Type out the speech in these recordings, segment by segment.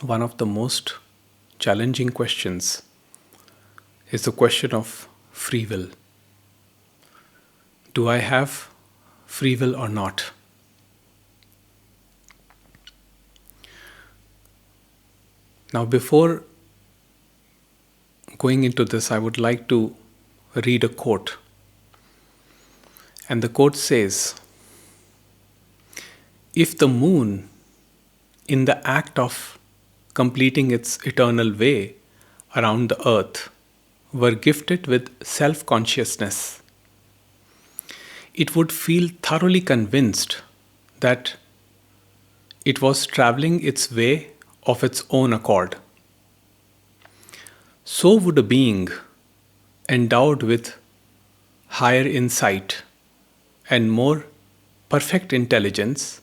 one of the most challenging questions is the question of free will. Do I have free will or not? Now, before going into this, I would like to read a quote. And the quote says, "If the moon, in the act of completing its eternal way around the earth, were gifted with self consciousness, it would feel thoroughly convinced that it was traveling its way of its own accord. So would a being endowed with higher insight and more perfect intelligence,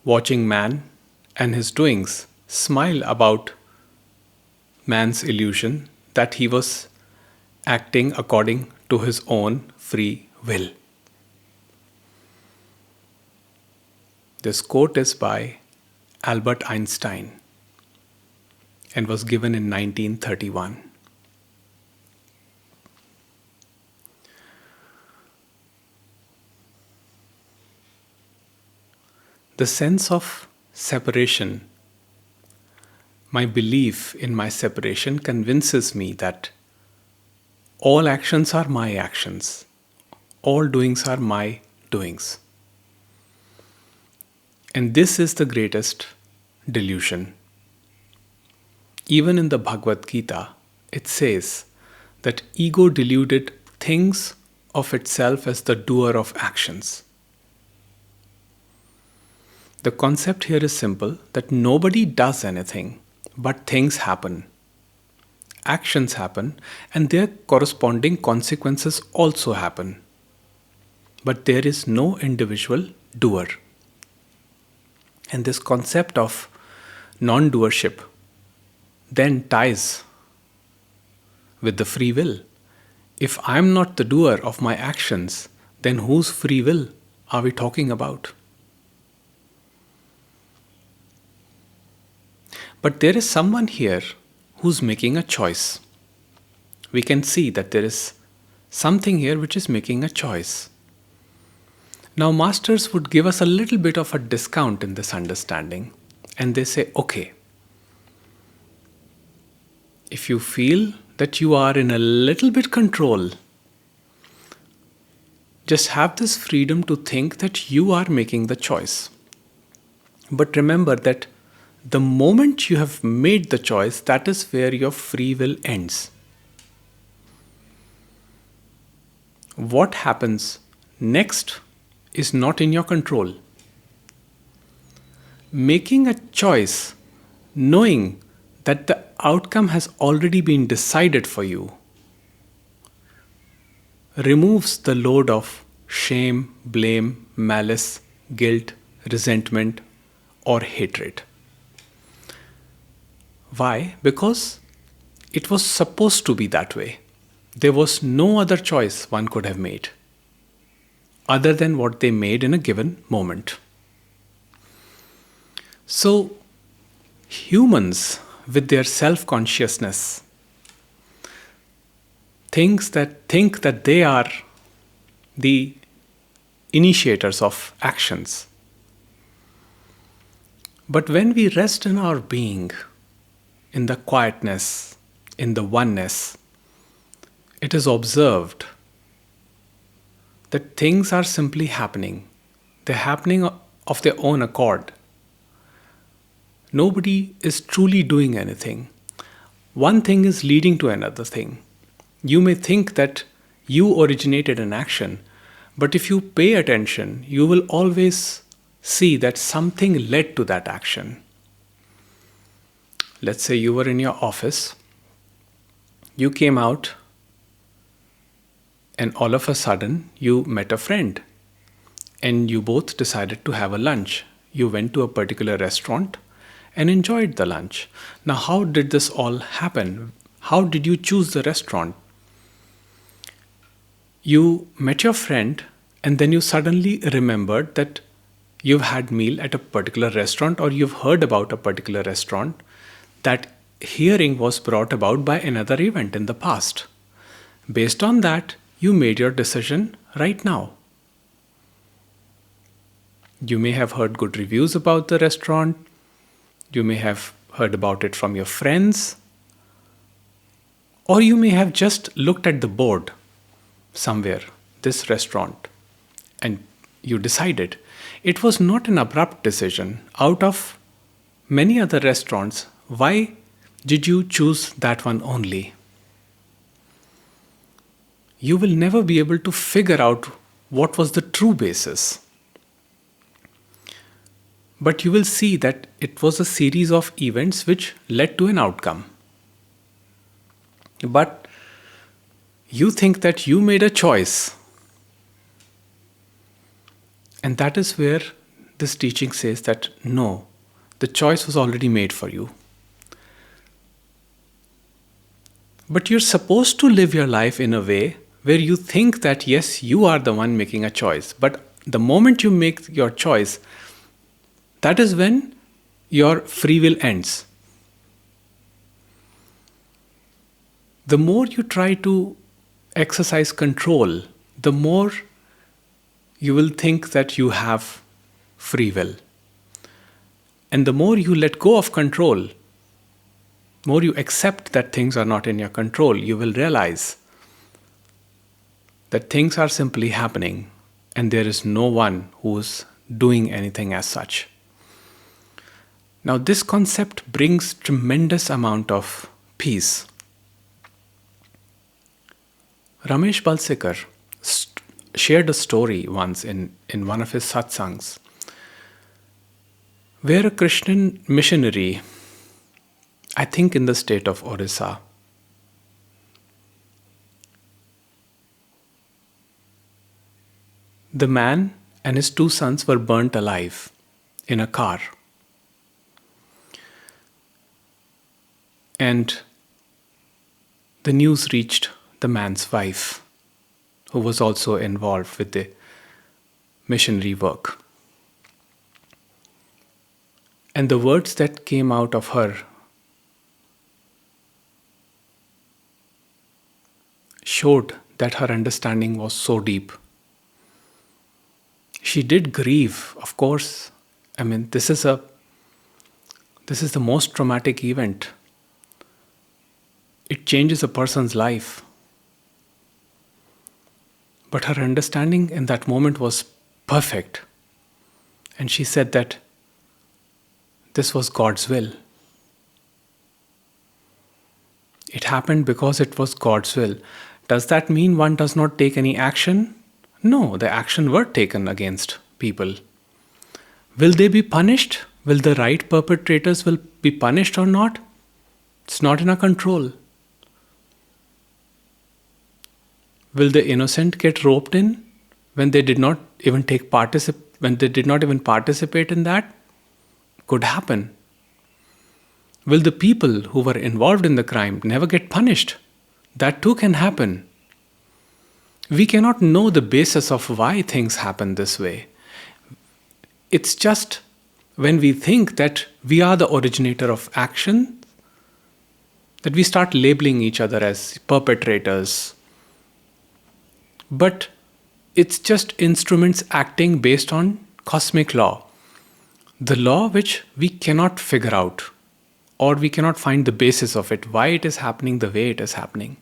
watching man and his doings, smile about man's illusion that he was acting according to his own free will." This quote is by Albert Einstein and was given in 1931. The sense of separation, my belief in my separation, convinces me that all actions are my actions, all doings are my doings. And this is the greatest delusion. Even in the Bhagavad Gita, it says that ego deluded thinks of itself as the doer of actions. The concept here is simple, that nobody does anything, but things happen. Actions happen, and their corresponding consequences also happen. But there is no individual doer. And this concept of non-doership then ties with the free will. If I'm not the doer of my actions, then whose free will are we talking about? But there is someone here who's making a choice. We can see that there is something here which is making a choice. Now, masters would give us a little bit of a discount in this understanding, and they say, okay, if you feel that you are in a little bit control, just have this freedom to think that you are making the choice. But remember that the moment you have made the choice, that is where your free will ends. What happens next is not in your control. Making a choice, knowing that the outcome has already been decided for you, removes the load of shame, blame, malice, guilt, resentment, or hatred. Why? Because it was supposed to be that way. There was no other choice one could have made other than what they made in a given moment. So, humans with their self-consciousness think that they are the initiators of actions. But when we rest in our being, in the quietness, in the oneness, it is observed that things are simply happening. They're happening of their own accord. Nobody is truly doing anything. One thing is leading to another thing. You may think that you originated an action, but if you pay attention, you will always see that something led to that action. Let's say you were in your office, you came out, and all of a sudden you met a friend, and you both decided to have a lunch. You went to a particular restaurant and enjoyed the lunch. Now, how did this all happen? How did you choose the restaurant? You met your friend, and then you suddenly remembered that you've had meal at a particular restaurant or you've heard about a particular restaurant, that hearing was brought about by another event in the past. Based on that, you made your decision right now. You may have heard good reviews about the restaurant. You may have heard about it from your friends. Or you may have just looked at the board somewhere, this restaurant, and you decided. It was not an abrupt decision. Out of many other restaurants, why did you choose that one only? You will never be able to figure out what was the true basis. But you will see that it was a series of events which led to an outcome. But you think that you made a choice. And that is where this teaching says that no, the choice was already made for you. But you're supposed to live your life in a way where you think that yes, you are the one making a choice. But the moment you make your choice, that is when your free will ends. The more you try to exercise control, the more you will think that you have free will. And the more you let go of control, more you accept that things are not in your control, you will realize that things are simply happening and there is no one who's doing anything as such. Now, this concept brings tremendous amount of peace. Ramesh Balsekar shared a story once in one of his satsangs where a Christian missionary, I think in the state of Orissa, the man and his 2 sons were burnt alive in a car. And the news reached the man's wife, who was also involved with the missionary work. And the words that came out of her showed that her understanding was so deep. She did grieve, of course. I mean, this is the most traumatic event. It changes a person's life. But her understanding in that moment was perfect. And she said that this was God's will. It happened because it was God's will. Does that mean one does not take any action? No, the action were taken against people. Will they be punished? Will the right perpetrators will be punished or not? It's not in our control. Will the innocent get roped in when they did not even participate in that? Could happen. Will the people who were involved in the crime never get punished? That too can happen. We cannot know the basis of why things happen this way. It's just when we think that we are the originator of action that we start labeling each other as perpetrators. But it's just instruments acting based on cosmic law. The law which we cannot figure out, or we cannot find the basis of it, why it is happening the way it is happening.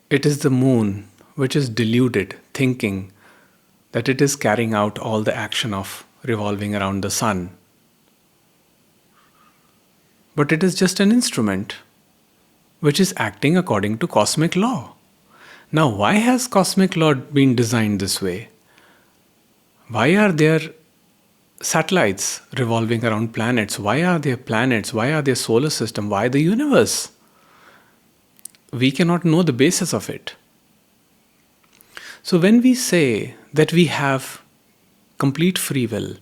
It is the moon which is deluded, thinking that it is carrying out all the action of revolving around the sun. But it is just an instrument which is acting according to cosmic law. Now, why has cosmic law been designed this way? Why are there satellites revolving around planets? Why are there planets? Why are there solar system? Why the universe? We cannot know the basis of it. So when we say that we have complete free will,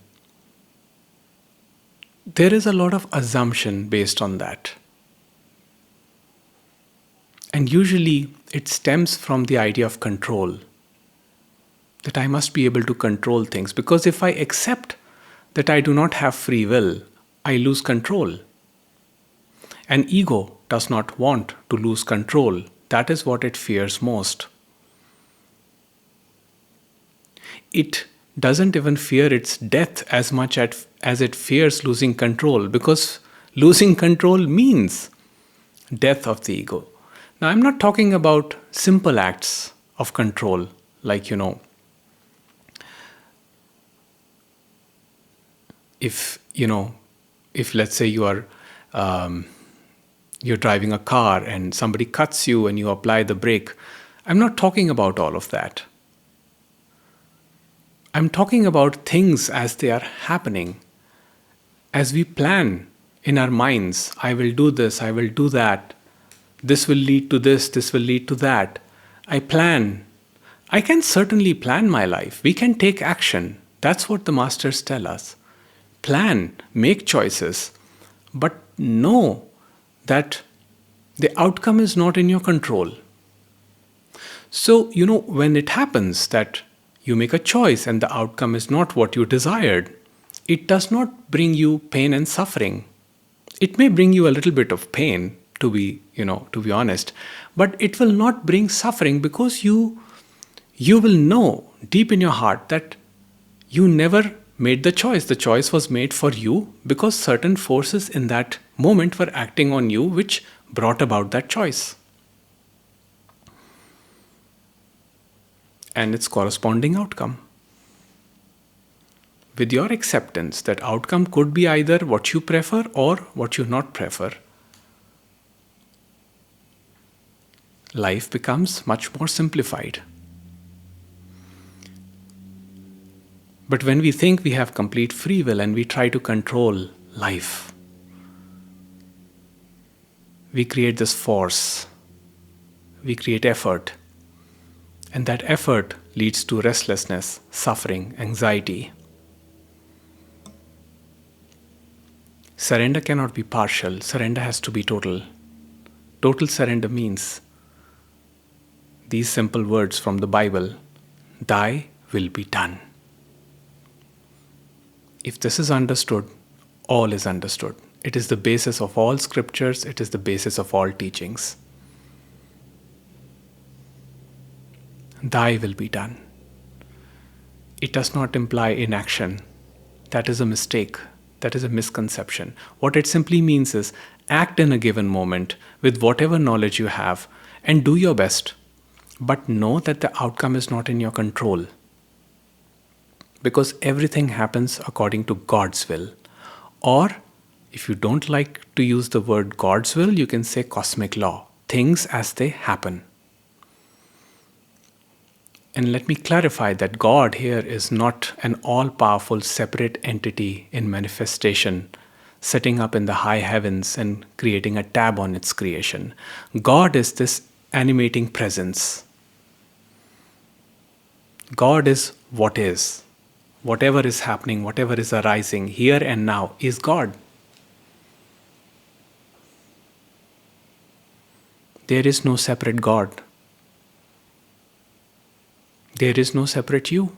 there is a lot of assumption based on that. And usually it stems from the idea of control. that I must be able to control things. Because if I accept that I do not have free will, I lose control. An ego does not want to lose control. That is what it fears most. It doesn't even fear its death as much as it fears losing control, because losing control means death of the ego. Now, I'm not talking about simple acts of control, like, if, if let's say you're driving a car and somebody cuts you and you apply the brake. I'm not talking about all of that. I'm talking about things as they are happening. As we plan in our minds, I will do this, I will do that, this will lead to this will lead to that. I plan. I can certainly plan my life. We can take action. That's what the masters tell us. Plan, make choices, but know that the outcome is not in your control. So, when it happens that you make a choice and the outcome is not what you desired, it does not bring you pain and suffering. It may bring you a little bit of pain, to be honest, but it will not bring suffering, because you will know deep in your heart that you never made the choice. The choice was made for you because certain forces in that moment were acting on you, which brought about that choice and its corresponding outcome. With your acceptance that outcome could be either what you prefer or what you not prefer, life becomes much more simplified. But when we think we have complete free will and we try to control life, we create this force, we create effort, and that effort leads to restlessness, suffering, anxiety. Surrender cannot be partial, surrender has to be total. Total surrender means these simple words from the Bible: thy will be done. If this is understood, all is understood. It is the basis of all scriptures, it is the basis of all teachings. Thy will be done. It does not imply inaction. That is a mistake. That is a misconception. What it simply means is act in a given moment with whatever knowledge you have and do your best. But know that the outcome is not in your control. Because everything happens according to God's will. Or, if you don't like to use the word God's will, you can say cosmic law. Things as they happen. And let me clarify that God here is not an all-powerful separate entity in manifestation, setting up in the high heavens and creating a tab on its creation. God is this animating presence. God is what is. Whatever is happening, whatever is arising here and now is God. There is no separate God. There is no separate you.